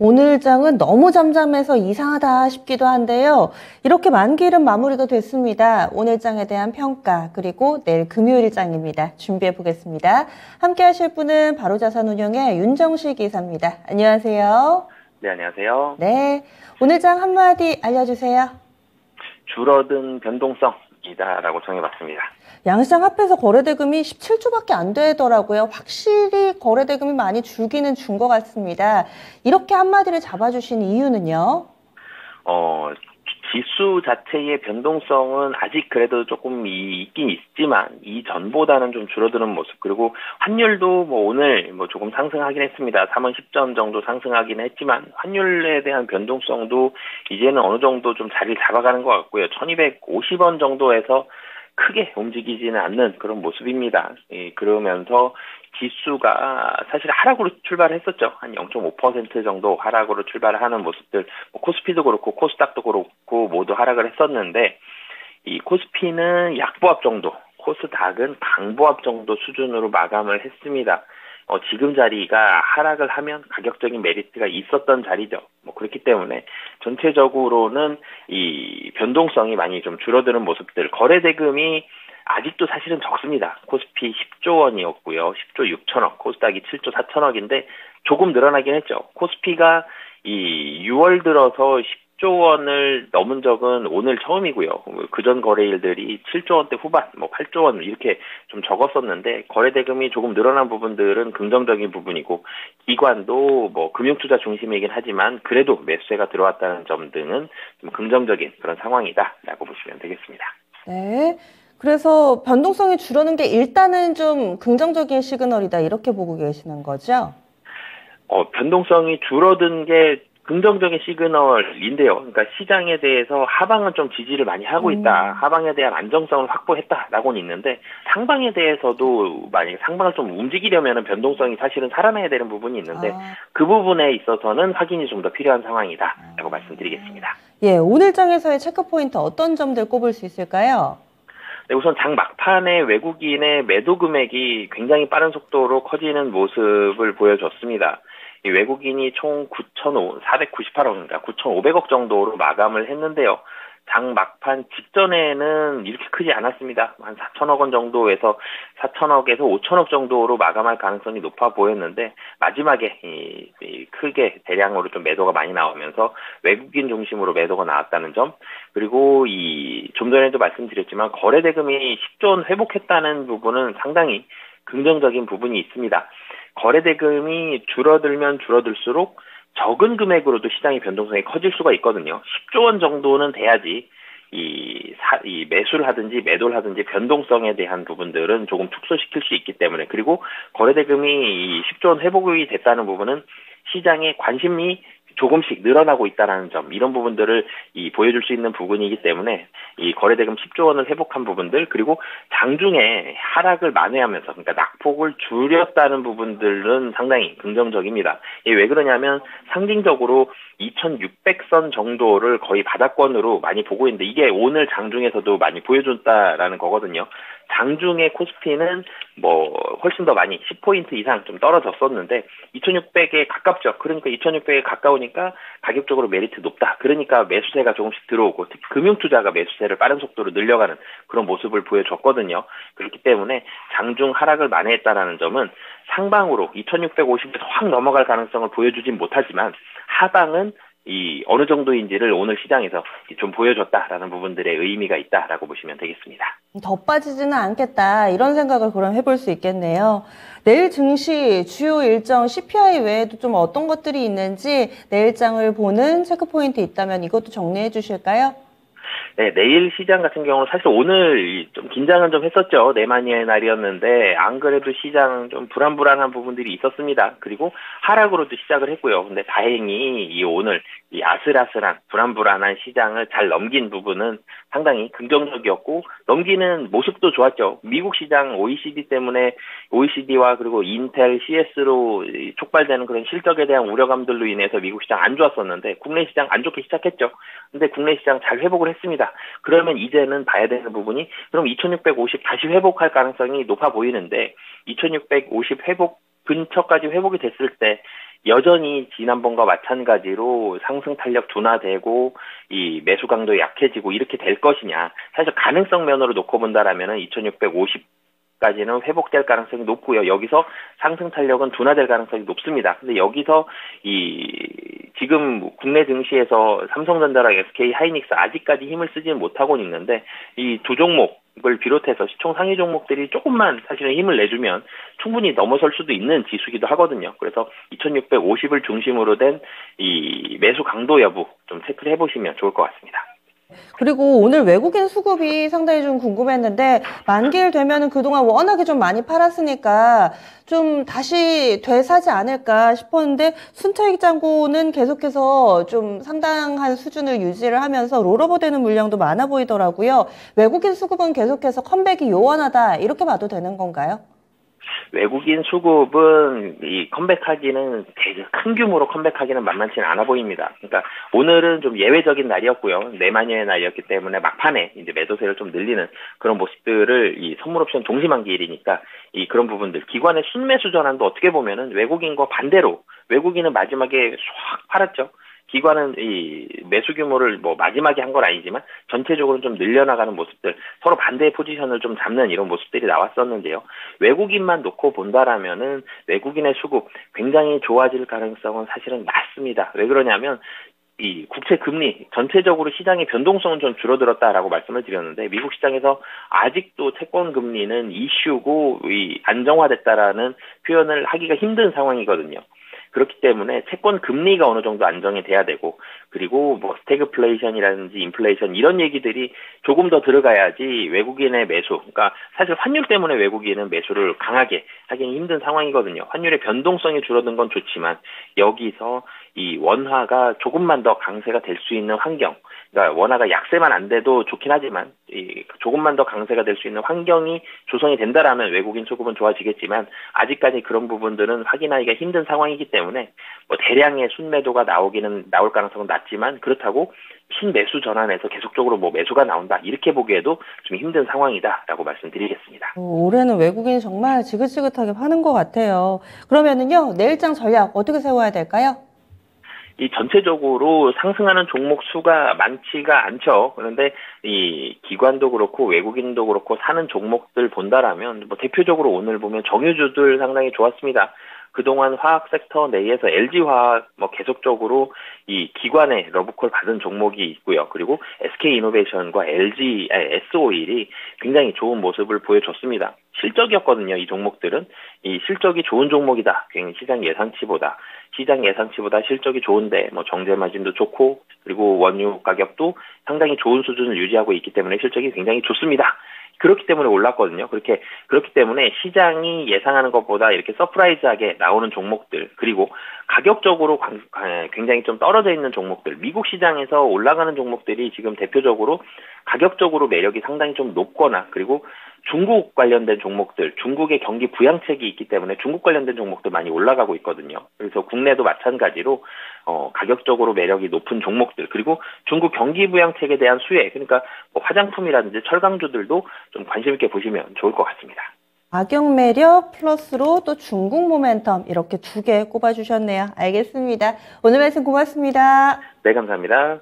오늘 장은 너무 잠잠해서 이상하다 싶기도 한데요. 이렇게 만기일은 마무리가 됐습니다. 오늘 장에 대한 평가, 그리고 내일 금요일 장입니다. 준비해 보겠습니다. 함께 하실 분은 바로자산운용의 윤정식 이사입니다. 안녕하세요. 네, 안녕하세요. 네, 오늘 장 한마디 알려주세요. 줄어든 변동성이다라고 정해봤습니다. 양시장 합해서 거래대금이 17조밖에 안 되더라고요. 확실히 거래대금이 많이 줄기는 준 것 같습니다. 이렇게 한마디를 잡아주신 이유는요? 지수 자체의 변동성은 아직 그래도 조금 있긴 있지만 이전보다는 좀 줄어드는 모습, 그리고 환율도 오늘 조금 상승하긴 했습니다. 3원 10전 정도 상승하긴 했지만 환율에 대한 변동성도 이제는 어느 정도 좀 자리를 잡아가는 것 같고요. 1250원 정도에서 크게 움직이지는 않는 그런 모습입니다. 그러면서 지수가 사실 하락으로 출발했었죠. 한 0.5% 정도 하락으로 출발을 하는 모습들, 코스피도 그렇고 코스닥도 그렇고 모두 하락을 했었는데, 이 코스피는 약보합 정도, 코스닥은 강보합 정도 수준으로 마감을 했습니다. 지금 자리가 하락을 하면 가격적인 메리트가 있었던 자리죠. 그렇기 때문에 전체적으로는 이 변동성이 많이 좀 줄어드는 모습들, 거래대금이 아직도 사실은 적습니다. 코스피 10조 원이었고요. 10조 6천억, 코스닥이 7조 4천억인데 조금 늘어나긴 했죠. 코스피가 이 6월 들어서 10조 원을 넘은 적은 오늘 처음이고요. 그전 거래일들이 7조 원대 후반, 8조 원 이렇게 좀 적었었는데, 거래대금이 조금 늘어난 부분들은 긍정적인 부분이고, 기관도 금융투자 중심이긴 하지만 그래도 매수세가 들어왔다는 점 등은 좀 긍정적인 그런 상황이다라고 보시면 되겠습니다. 네. 그래서 변동성이 줄어든 게 일단은 좀 긍정적인 시그널이다, 이렇게 보고 계시는 거죠? 변동성이 줄어든 게 긍정적인 시그널인데요. 그러니까 시장에 대해서 하방은 좀 지지를 많이 하고 있다. 하방에 대한 안정성을 확보했다라고는 있는데, 상방에 대해서도 만약에 상방을 좀 움직이려면 변동성이 사실은 살아나야 되는 부분이 있는데, 그 부분에 있어서는 확인이 좀 더 필요한 상황이다라고 말씀드리겠습니다. 예, 오늘 장에서의 체크포인트 어떤 점들 꼽을 수 있을까요? 네, 우선 장 막판에 외국인의 매도 금액이 굉장히 빠른 속도로 커지는 모습을 보여줬습니다. 이 외국인이 총 9,498억, 그러니까 9,500억 정도로 마감을 했는데요. 장 막판 직전에는 이렇게 크지 않았습니다. 한 4천억 원 정도에서 4천억에서 5천억 정도로 마감할 가능성이 높아 보였는데, 마지막에 크게 대량으로 좀 매도가 많이 나오면서 외국인 중심으로 매도가 나왔다는 점, 그리고 좀 전에도 말씀드렸지만 거래대금이 10조 원 회복했다는 부분은 상당히 긍정적인 부분이 있습니다. 거래대금이 줄어들면 줄어들수록 적은 금액으로도 시장의 변동성이 커질 수가 있거든요. 10조 원 정도는 돼야지 이 매수를 하든지 매도를 하든지 변동성에 대한 부분들은 조금 축소시킬 수 있기 때문에, 그리고 거래대금이 10조 원 회복이 됐다는 부분은 시장의 관심이 조금씩 늘어나고 있다는 점, 이런 부분들을 보여줄 수 있는 부분이기 때문에 이 거래대금 10조 원을 회복한 부분들, 그리고 장중에 하락을 만회하면서, 그러니까 낙폭을 줄였다는 부분들은 상당히 긍정적입니다. 왜 그러냐면 상징적으로 2600선 정도를 거의 바닥권으로 많이 보고 있는데, 이게 오늘 장중에서도 많이 보여줬다라는 거거든요. 장중에 코스피는 훨씬 더 많이 10포인트 이상 좀 떨어졌었는데 2600에 가깝죠. 그러니까 2600에 가까우니까 가격적으로 메리트 높다. 그러니까 매수세가 조금씩 들어오고, 특히 금융투자가 매수세를 빠른 속도로 늘려가는 그런 모습을 보여줬거든요. 그렇기 때문에 장중 하락을 만회했다는 점은 상방으로 2650에서 확 넘어갈 가능성을 보여주진 못하지만, 하방은 어느 정도인지를 오늘 시장에서 좀 보여줬다라는 부분들의 의미가 있다라고 보시면 되겠습니다. 더 빠지지는 않겠다, 이런 생각을 그럼 해볼 수 있겠네요. 내일 증시 주요 일정 CPI 외에도 좀 어떤 것들이 있는지 내일 장을 보는 체크포인트 있다면 이것도 정리해 주실까요? 네, 내일 시장 같은 경우는 사실 오늘 좀 긴장은 좀 했었죠. 내마니의 날이었는데 안 그래도 시장 좀 불안한 부분들이 있었습니다. 그리고 하락으로도 시작을 했고요. 근데 다행히 오늘 아슬아슬한 불안한 시장을 잘 넘긴 부분은 상당히 긍정적이었고, 넘기는 모습도 좋았죠. 미국 시장 OECD 때문에, OECD와 그리고 인텔, CS로 촉발되는 그런 실적에 대한 우려감들로 인해서 미국 시장 안 좋았었는데 국내 시장 안 좋게 시작했죠. 근데 국내 시장 잘 회복을 했습니다. 그러면 이제는 봐야 되는 부분이, 그럼 2650 다시 회복할 가능성이 높아 보이는데 2650 회복 근처까지 회복이 됐을 때 여전히 지난번과 마찬가지로 상승 탄력 둔화되고 이 매수 강도 약해지고 이렇게 될 것이냐. 사실 가능성 면으로 놓고 본다라면은 2650까지는 회복될 가능성이 높고요. 여기서 상승 탄력은 둔화될 가능성이 높습니다. 근데 여기서 지금 국내 증시에서 삼성전자랑 SK 하이닉스 아직까지 힘을 쓰지는 못하고 있는데 이 두 종목을 비롯해서 시총 상위 종목들이 조금만 사실은 힘을 내주면 충분히 넘어설 수도 있는 지수기도 하거든요. 그래서 2650을 중심으로 된 이 매수 강도 여부 좀 체크를 해보시면 좋을 것 같습니다. 그리고 오늘 외국인 수급이 상당히 좀 궁금했는데 만기일 되면은 그동안 워낙에 좀 많이 팔았으니까 좀 다시 되사지 않을까 싶었는데 순차익 잔고는 계속해서 좀 상당한 수준을 유지를 하면서 롤오버 되는 물량도 많아 보이더라고요. 외국인 수급은 계속해서 컴백이 요원하다 이렇게 봐도 되는 건가요? 외국인 수급은 이 컴백하기는 되게 큰 규모로 컴백하기는 만만치는 않아 보입니다. 그러니까 오늘은 좀 예외적인 날이었고요. 내만여의 날이었기 때문에 막판에 이제 매도세를 좀 늘리는 그런 모습들을 이 선물옵션 동시만기일이니까 이 그런 부분들 기관의 순매수 전환도 어떻게 보면은 외국인과 반대로 외국인은 마지막에 쫙 팔았죠. 기관은 이 매수 규모를 뭐 마지막에 한 건 아니지만 전체적으로 좀 늘려나가는 모습들, 서로 반대의 포지션을 좀 잡는 이런 모습들이 나왔었는데요. 외국인만 놓고 본다라면은 외국인의 수급 굉장히 좋아질 가능성은 사실은 낮습니다. 왜 그러냐면 이 국채 금리 전체적으로 시장의 변동성은 좀 줄어들었다라고 말씀을 드렸는데 미국 시장에서 아직도 채권 금리는 이슈고 이 안정화됐다라는 표현을 하기가 힘든 상황이거든요. 그렇기 때문에 채권 금리가 어느 정도 안정이 돼야 되고 그리고 뭐 스태그플레이션이라든지 인플레이션 이런 얘기들이 조금 더 들어가야지 외국인의 매수 그러니까 사실 환율 때문에 외국인은 매수를 강하게 하기는 힘든 상황이거든요. 환율의 변동성이 줄어든 건 좋지만 여기서 이 원화가 조금만 더 강세가 될 수 있는 환경 그러니까 원화가 약세만 안 돼도 좋긴 하지만 조금만 더 강세가 될 수 있는 환경이 조성이 된다라면 외국인 수급은 좋아지겠지만 아직까지 그런 부분들은 확인하기가 힘든 상황이기 때문에 뭐 대량의 순매도가 나올 가능성은 낮지만 그렇다고 신매수 전환에서 계속적으로 뭐 매수가 나온다 이렇게 보기에도 좀 힘든 상황이다라고 말씀드리겠습니다. 올해는 외국인이 정말 지긋지긋하게 파는 것 같아요. 그러면은요 내일장 전략 어떻게 세워야 될까요? 이 전체적으로 상승하는 종목 수가 많지가 않죠. 그런데 이 기관도 그렇고 외국인도 그렇고 사는 종목들 본다라면 뭐 대표적으로 오늘 보면 정유주들 상당히 좋았습니다. 그동안 화학 섹터 내에서 LG화학 뭐 계속적으로 이 기관의 러브콜 받은 종목이 있고요. 그리고 SK이노베이션과 SO일이 굉장히 좋은 모습을 보여줬습니다. 실적이었거든요. 이 종목들은 이 실적이 좋은 종목이다. 굉장히 시장 예상치보다 실적이 좋은데 뭐 정제 마진도 좋고 그리고 원유 가격도 상당히 좋은 수준을 유지하고 있기 때문에 실적이 굉장히 좋습니다. 그렇기 때문에 올랐거든요. 그렇기 때문에 시장이 예상하는 것보다 이렇게 서프라이즈하게 나오는 종목들, 그리고 가격적으로 굉장히 좀 떨어져 있는 종목들, 미국 시장에서 올라가는 종목들이 지금 대표적으로 가격적으로 매력이 상당히 좀 높거나, 그리고 중국 관련된 종목들, 중국의 경기 부양책이 있기 때문에 중국 관련된 종목도 많이 올라가고 있거든요. 그래서 국내도 마찬가지로 가격적으로 매력이 높은 종목들, 그리고 중국 경기 부양책에 대한 수혜, 그러니까 뭐 화장품이라든지 철강주들도 좀 관심 있게 보시면 좋을 것 같습니다. 가격 매력 플러스로 또 중국 모멘텀 이렇게 두 개 꼽아주셨네요. 알겠습니다. 오늘 말씀 고맙습니다. 네, 감사합니다.